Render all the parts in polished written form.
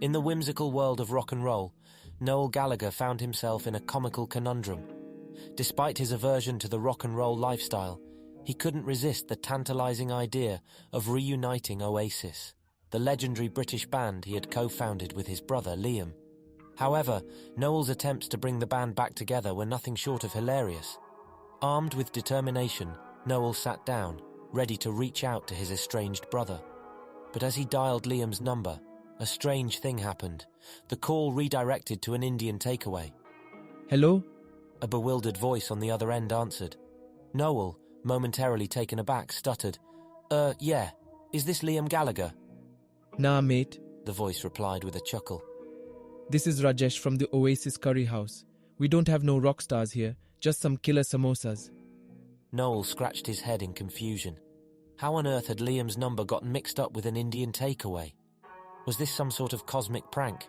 In the whimsical world of rock and roll, Noel Gallagher found himself in a comical conundrum. Despite his aversion to the rock and roll lifestyle, he couldn't resist the tantalizing idea of reuniting Oasis, the legendary British band he had co-founded with his brother Liam. However, Noel's attempts to bring the band back together were nothing short of hilarious. Armed with determination, Noel sat down, ready to reach out to his estranged brother. But as he dialed Liam's number, a strange thing happened. The call redirected to an Indian takeaway. Hello? A bewildered voice on the other end answered. Noel, momentarily taken aback, stuttered, yeah, is this Liam Gallagher? Nah, mate. The voice replied with a chuckle. This is Rajesh from the Oasis Curry House. We don't have no rock stars here, just some killer samosas. Noel scratched his head in confusion. How on earth had Liam's number gotten mixed up with an Indian takeaway? Was this some sort of cosmic prank?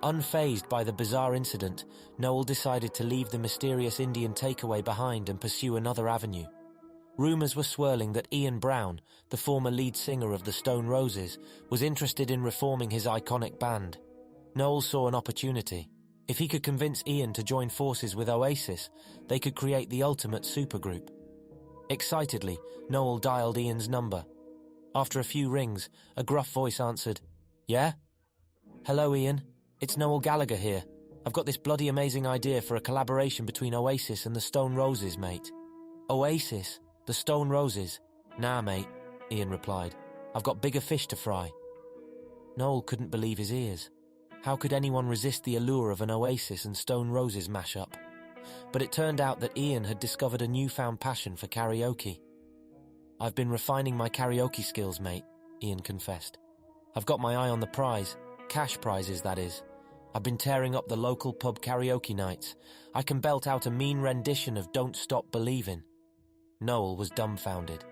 Unfazed by the bizarre incident, Noel decided to leave the mysterious Indian takeaway behind and pursue another avenue. Rumours were swirling that Ian Brown, the former lead singer of the Stone Roses, was interested in reforming his iconic band. Noel saw an opportunity. If he could convince Ian to join forces with Oasis, they could create the ultimate supergroup. Excitedly, Noel dialed Ian's number. After a few rings, a gruff voice answered, Yeah? Hello, Ian. It's Noel Gallagher here. I've got this bloody amazing idea for a collaboration between Oasis and the Stone Roses, mate. Oasis? The Stone Roses? Nah, mate, Ian replied. I've got bigger fish to fry. Noel couldn't believe his ears. How could anyone resist the allure of an Oasis and Stone Roses mashup? But it turned out that Ian had discovered a newfound passion for karaoke. I've been refining my karaoke skills, mate, Ian confessed. I've got my eye on the prize, cash prizes, that is. I've been tearing up the local pub karaoke nights. I can belt out a mean rendition of Don't Stop Believin'. Noel was dumbfounded.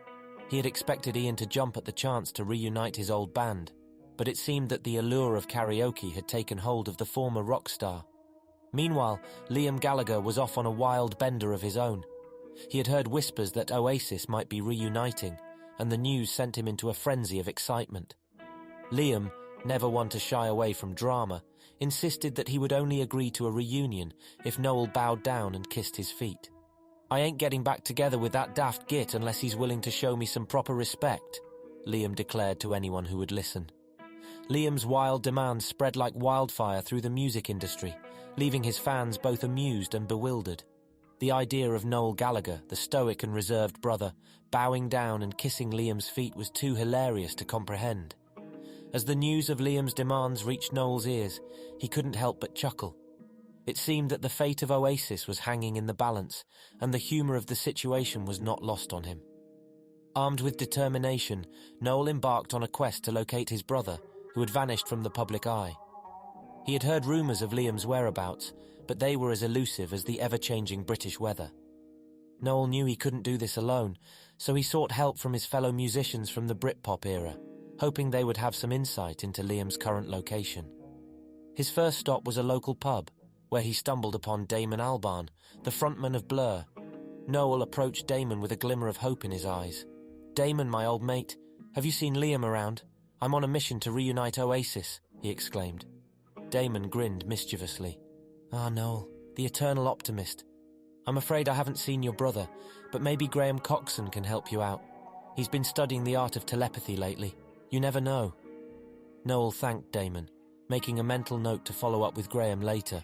He had expected Ian to jump at the chance to reunite his old band, but it seemed that the allure of karaoke had taken hold of the former rock star. Meanwhile, Liam Gallagher was off on a wild bender of his own. He had heard whispers that Oasis might be reuniting, and the news sent him into a frenzy of excitement. Liam, never one to shy away from drama, insisted that he would only agree to a reunion if Noel bowed down and kissed his feet. I ain't getting back together with that daft git unless he's willing to show me some proper respect, Liam declared to anyone who would listen. Liam's wild demands spread like wildfire through the music industry, leaving his fans both amused and bewildered. The idea of Noel Gallagher, the stoic and reserved brother, bowing down and kissing Liam's feet was too hilarious to comprehend. As the news of Liam's demands reached Noel's ears, he couldn't help but chuckle. It seemed that the fate of Oasis was hanging in the balance, and the humour of the situation was not lost on him. Armed with determination, Noel embarked on a quest to locate his brother, who had vanished from the public eye. He had heard rumours of Liam's whereabouts, but they were as elusive as the ever-changing British weather. Noel knew he couldn't do this alone, so he sought help from his fellow musicians from the Britpop era, hoping they would have some insight into Liam's current location. His first stop was a local pub, where he stumbled upon Damon Albarn, the frontman of Blur. Noel approached Damon with a glimmer of hope in his eyes. "Damon, my old mate, have you seen Liam around? I'm on a mission to reunite Oasis," he exclaimed. Damon grinned mischievously. "Ah, Noel, the eternal optimist. I'm afraid I haven't seen your brother, but maybe Graham Coxon can help you out. He's been studying the art of telepathy lately. You never know." Noel thanked Damon, making a mental note to follow up with Graham later.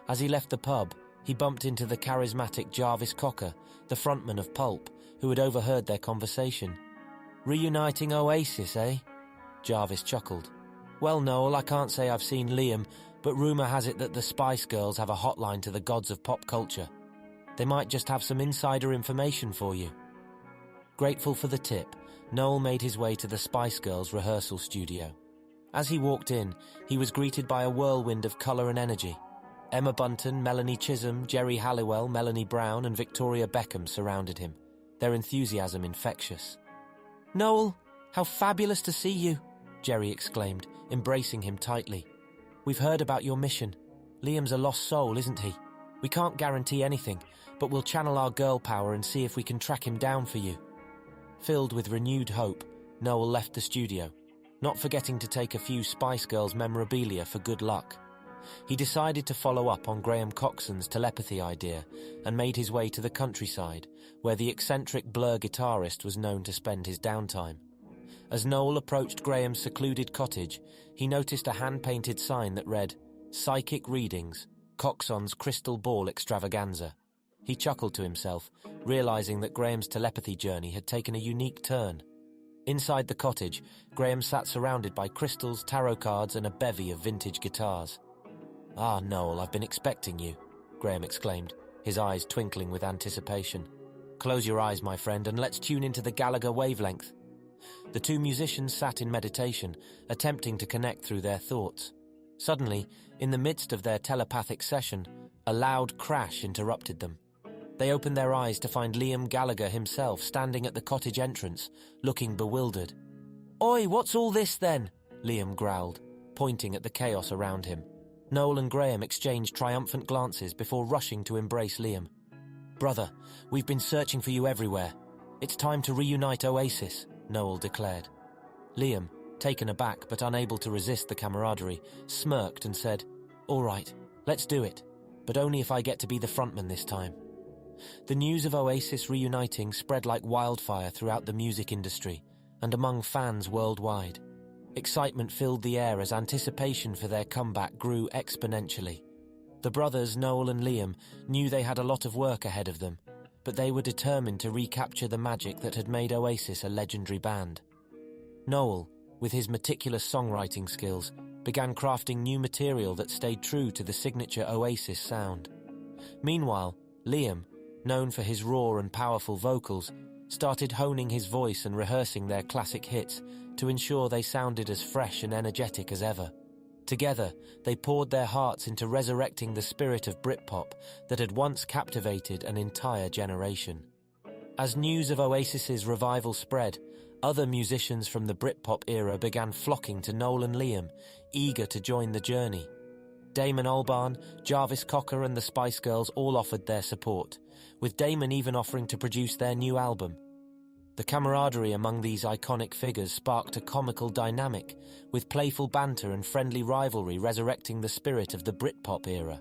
As he left the pub, he bumped into the charismatic Jarvis Cocker, the frontman of Pulp, who had overheard their conversation. "Reuniting Oasis, eh?" Jarvis chuckled. "Well, Noel, I can't say I've seen Liam, but rumour has it that the Spice Girls have a hotline to the gods of pop culture. They might just have some insider information for you." Grateful for the tip, Noel made his way to the Spice Girls rehearsal studio. As he walked in, he was greeted by a whirlwind of colour and energy. Emma Bunton, Melanie Chisholm, Jerry Halliwell, Melanie Brown and Victoria Beckham surrounded him, their enthusiasm infectious. "Noel, how fabulous to see you," Jerry exclaimed, embracing him tightly. "We've heard about your mission. Liam's a lost soul, isn't he? We can't guarantee anything, but we'll channel our girl power and see if we can track him down for you." Filled with renewed hope, Noel left the studio. not forgetting to take a few Spice Girls memorabilia for good luck. He decided to follow up on Graham Coxon's telepathy idea and made his way to the countryside, where the eccentric Blur guitarist was known to spend his downtime. As Noel approached Graham's secluded cottage, he noticed a hand-painted sign that read, "Psychic Readings, Coxon's Crystal Ball Extravaganza." He chuckled to himself, realizing that Graham's telepathy journey had taken a unique turn. Inside the cottage, Graham sat surrounded by crystals, tarot cards, and a bevy of vintage guitars. "Ah, Noel, I've been expecting you," Graham exclaimed, his eyes twinkling with anticipation. "Close your eyes, my friend, and let's tune into the Gallagher wavelength." The two musicians sat in meditation, attempting to connect through their thoughts. Suddenly, in the midst of their telepathic session, a loud crash interrupted them. They opened their eyes to find Liam Gallagher himself standing at the cottage entrance, looking bewildered. "Oi, what's all this then?" Liam growled, pointing at the chaos around him. Noel and Graham exchanged triumphant glances before rushing to embrace Liam. "Brother, we've been searching for you everywhere. It's time to reunite Oasis," Noel declared. Liam, taken aback but unable to resist the camaraderie, smirked and said, "All right, let's do it, but only if I get to be the frontman this time." The news of Oasis reuniting spread like wildfire throughout the music industry and among fans worldwide. Excitement filled the air as anticipation for their comeback grew exponentially. The brothers, Noel and Liam, knew they had a lot of work ahead of them, but they were determined to recapture the magic that had made Oasis a legendary band. Noel, with his meticulous songwriting skills, began crafting new material that stayed true to the signature Oasis sound. Meanwhile, Liam, known for his raw and powerful vocals, started honing his voice and rehearsing their classic hits to ensure they sounded as fresh and energetic as ever. Together, they poured their hearts into resurrecting the spirit of Britpop that had once captivated an entire generation. As news of Oasis's revival spread, other musicians from the Britpop era began flocking to Noel and Liam, eager to join the journey. Damon Albarn, Jarvis Cocker and the Spice Girls all offered their support, with Damon even offering to produce their new album. The camaraderie among these iconic figures sparked a comical dynamic, with playful banter and friendly rivalry resurrecting the spirit of the Britpop era.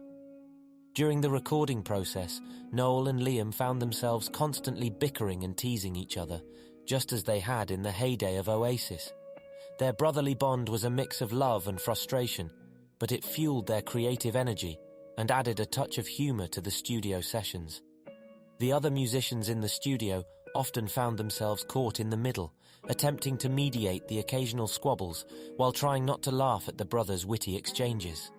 During the recording process, Noel and Liam found themselves constantly bickering and teasing each other, just as they had in the heyday of Oasis. Their brotherly bond was a mix of love and frustration, but it fueled their creative energy and added a touch of humor to the studio sessions. The other musicians in the studio often found themselves caught in the middle, attempting to mediate the occasional squabbles while trying not to laugh at the brothers' witty exchanges.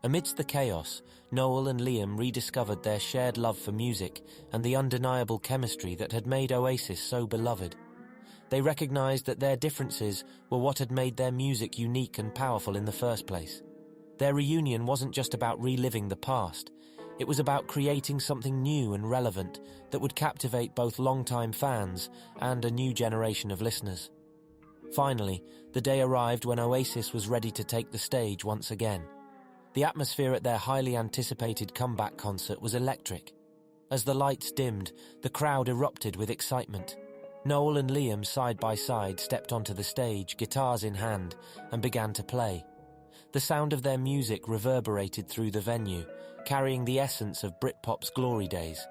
Amidst the chaos, Noel and Liam rediscovered their shared love for music and the undeniable chemistry that had made Oasis so beloved. They recognized that their differences were what had made their music unique and powerful in the first place. Their reunion wasn't just about reliving the past. It was about creating something new and relevant that would captivate both longtime fans and a new generation of listeners. Finally, the day arrived when Oasis was ready to take the stage once again. The atmosphere at their highly anticipated comeback concert was electric. As the lights dimmed, the crowd erupted with excitement. Noel and Liam, side by side, stepped onto the stage, guitars in hand, and began to play. The sound of their music reverberated through the venue, carrying the essence of Britpop's glory days.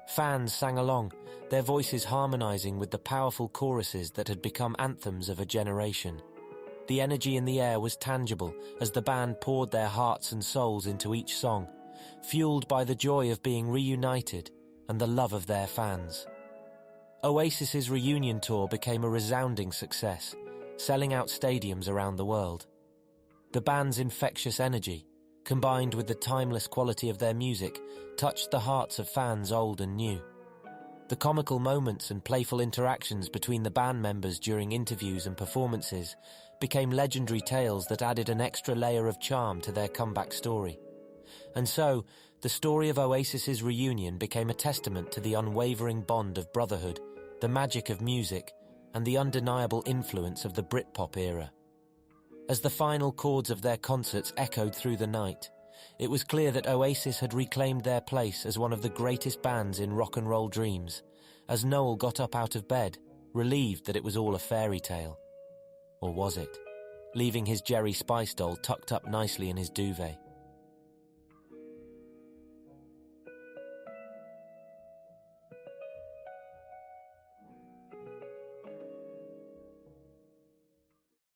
Fans sang along, their voices harmonizing with the powerful choruses that had become anthems of a generation. The energy in the air was tangible as the band poured their hearts and souls into each song, fueled by the joy of being reunited and the love of their fans. Oasis's reunion tour became a resounding success, selling out stadiums around the world. The band's infectious energy, combined with the timeless quality of their music, touched the hearts of fans old and new. The comical moments and playful interactions between the band members during interviews and performances became legendary tales that added an extra layer of charm to their comeback story. And so, the story of Oasis's reunion became a testament to the unwavering bond of brotherhood, the magic of music, and the undeniable influence of the Britpop era. As the final chords of their concerts echoed through the night, it was clear that Oasis had reclaimed their place as one of the greatest bands in rock and roll dreams, as Noel got up out of bed, relieved that it was all a fairy tale. Or was it? Leaving his Jerry Spice doll tucked up nicely in his duvet.